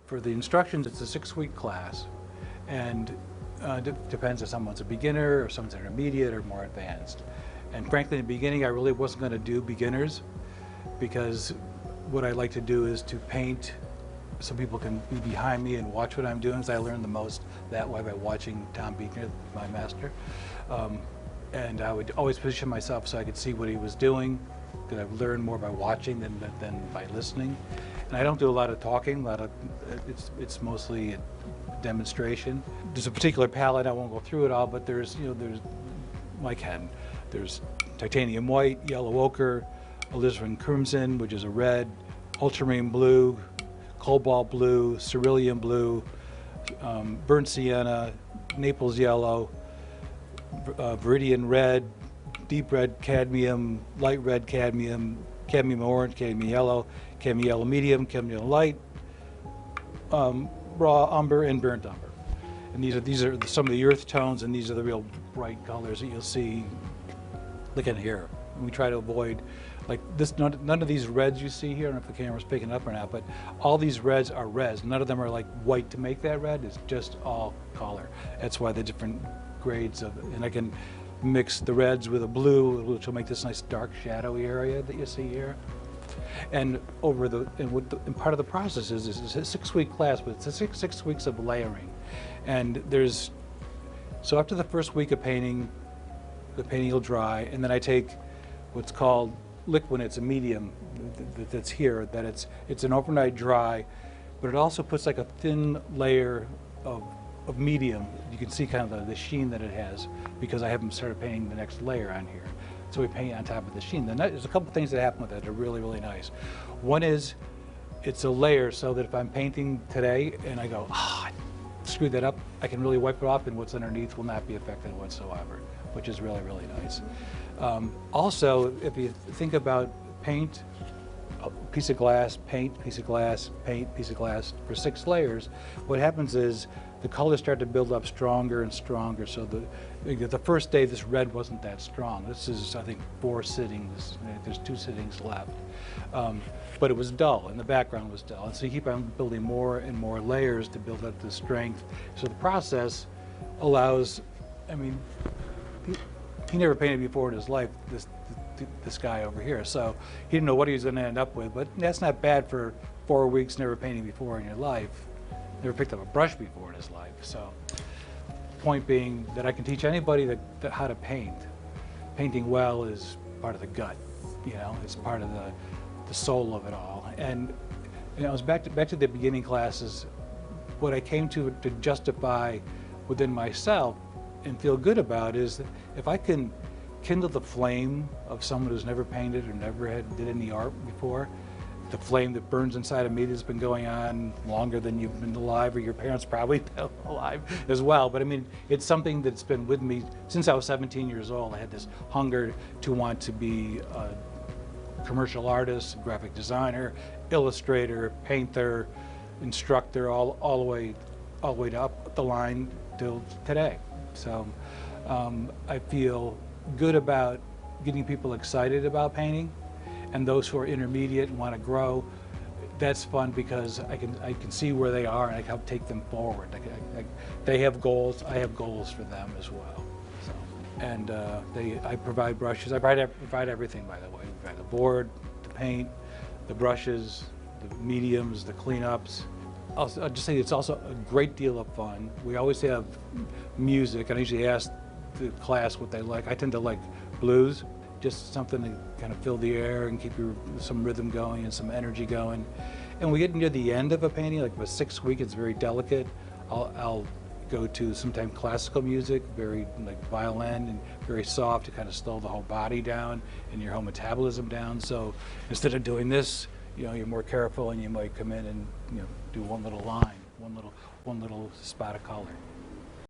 For the instructions, it's a 6-week class, and depends if someone's a beginner or someone's intermediate or more advanced. And frankly, in the beginning, I really wasn't going to do beginners, because what I like to do is to paint so people can be behind me and watch what I'm doing, because I learned the most that way by watching Tom Buechner, my master. And I would always position myself so I could see what he was doing, because I've learned more by watching than by listening. And I don't do a lot of talking. It's mostly a demonstration. There's a particular palette. I won't go through it all, but there's like there's titanium white, yellow ochre, alizarin crimson, which is a red, ultramarine blue, cobalt blue, cerulean blue, burnt sienna, Naples yellow, viridian red, deep red cadmium, light red cadmium, cadmium orange, cadmium yellow medium, cadmium light, raw umber, and burnt umber. And these are some of the earth tones, and these are the real bright colors that you'll see. Look in here. We try to avoid like this. None of these reds you see here. I don't know if the camera's picking up or not, but all these reds are reds. None of them are like white to make that red. It's just all color. That's why the different grades of it. And I can mix the reds with a blue, which will make this nice dark shadowy area that you see here. And part of the process is it's a 6-week class, but it's six weeks of layering. And so after the first week of painting, the painting will dry, and then I take what's called liquid. It's a medium that's here, that it's an overnight dry, but it also puts like a thin layer of medium. You can see kind of the sheen that it has, because I haven't started painting the next layer on here. So we paint on top of the sheen. Then there's a couple things that happen with it that are really, really nice. One is it's a layer, so that if I'm painting today and I go, I screwed that up, I can really wipe it off, and what's underneath will not be affected whatsoever, which is really, really nice. Also, if you think about paint, a piece of glass, paint, piece of glass, paint, piece of glass, for 6 layers, what happens is the colors start to build up stronger and stronger. So the first day, this red wasn't that strong. This is, I think, 4 sittings. There's 2 sittings left. But it was dull, and the background was dull. And so you keep on building more and more layers to build up the strength. So the process allows, I mean, he never painted before in his life, this guy over here. So he didn't know what he was going to end up with, but that's not bad for 4 weeks never painting before in your life. Never picked up a brush before in his life. So point being that I can teach anybody that how to paint. Painting well is part of the gut, it's part of the soul of it all. And I was back to the beginning classes. What I came to justify within myself and feel good about is that if I can kindle the flame of someone who's never painted or never did any art before, the flame that burns inside of me that's been going on longer than you've been alive, or your parents probably been alive as well. But I mean, it's something that's been with me since I was 17 years old. I had this hunger to want to be a commercial artist, graphic designer, illustrator, painter, instructor, all the way up the line till today. So I feel good about getting people excited about painting. And those who are intermediate and want to grow, that's fun, because I can see where they are and I can help take them forward. They have goals, I have goals for them as well. So, and I provide brushes. I provide everything, by the way. I provide the board, the paint, the brushes, the mediums, the cleanups. I'll just say it's also a great deal of fun. We always have music, and I usually ask the class what they like. I tend to like blues. Just something to kind of fill the air and keep some rhythm going and some energy going. And we get near the end of a painting, like a 6th week, it's very delicate. I'll go to sometimes classical music, very like violin and very soft, to kind of slow the whole body down and your whole metabolism down. So instead of doing this, you're more careful, and you might come in and do one little line, one little spot of color.